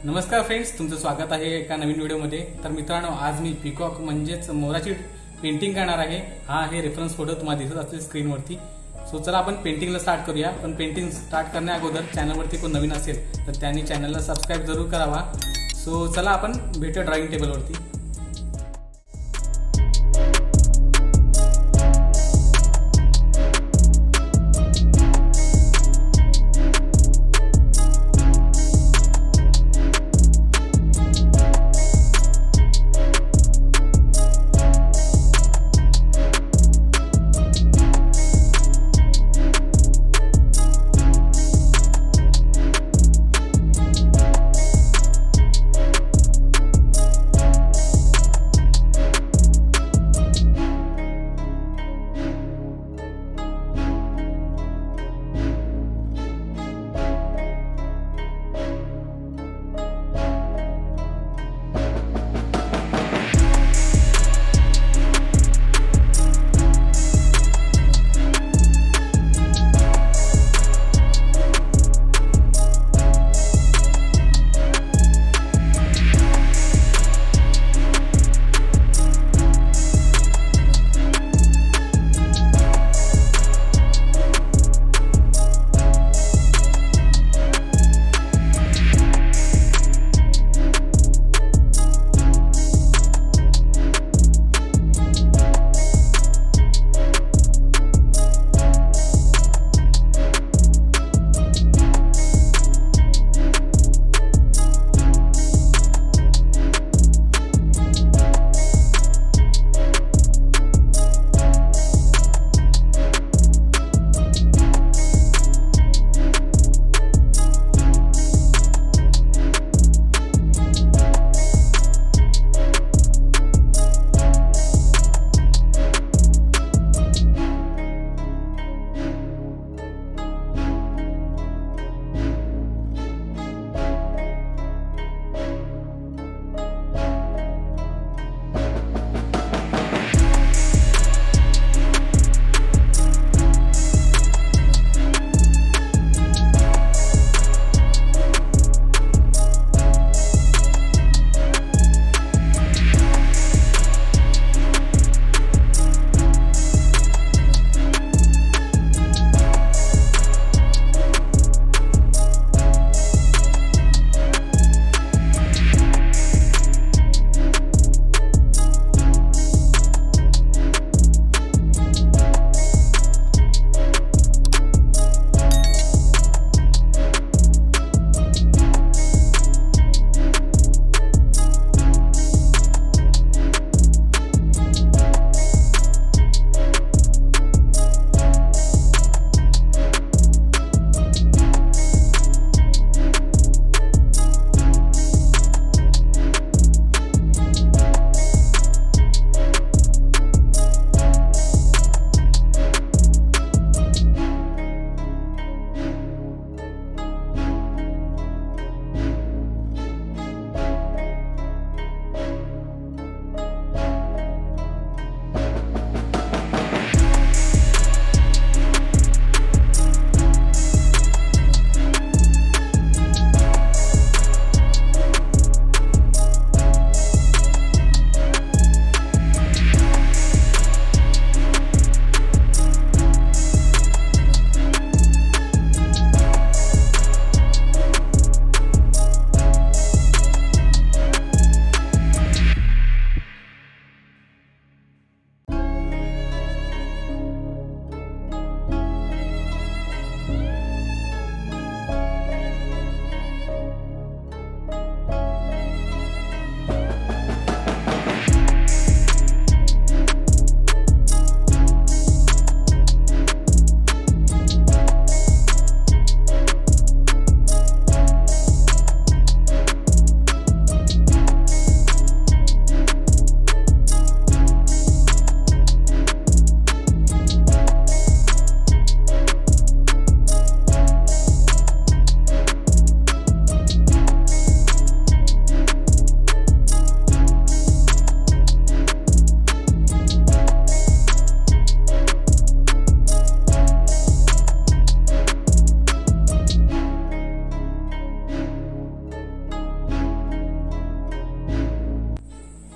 नमस्कार फ्रेंड्स, तुमचं स्वागत आहे एका नवीन व्हिडिओमध्ये। तर मित्रांनो, आज मी पीकॉक म्हणजेच मोराची पेंटिंग करणार आहे। हा आहे रेफरन्स फोटो तुम्हाला दिसत असेल स्क्रीनवरती। सो चला आपण पेंटिंगला स्टार्ट करूया। पण पेंटिंग स्टार्ट करण्या अगोदर चॅनलवरती कोण नवीन असेल तर त्यांनी चॅनलला सबस्क्राइब जरूर करावा। सो चला आपण भेटूया ड्रॉइंग टेबलवरती।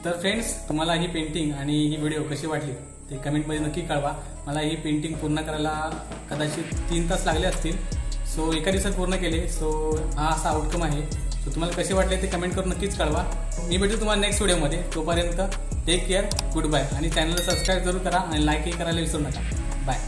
तर फ्रेंड्स, तुम्हाला ही पेंटिंग आणि ही व्हिडिओ कशी वाटली ते कमेंटमध्ये नक्की कळवा. मला ही पेंटिंग पूर्ण करायला कदाचित 3 तास लागले असतील. सो एका दिवसात पूर्ण केले. सो हा असा आउटकम आहे. सो तुम्हाला कसे वाटले ते कमेंट करून नक्कीच कळवा. मी भेटू तुम्हाला नेक्स्ट व्हिडिओमध्ये. तोपर्यंत टेक केअर, गुड बाय. आणि चॅनलला सबस्क्राईब जरूर करा आणि लाईकही करायला विसरू नका. बाय.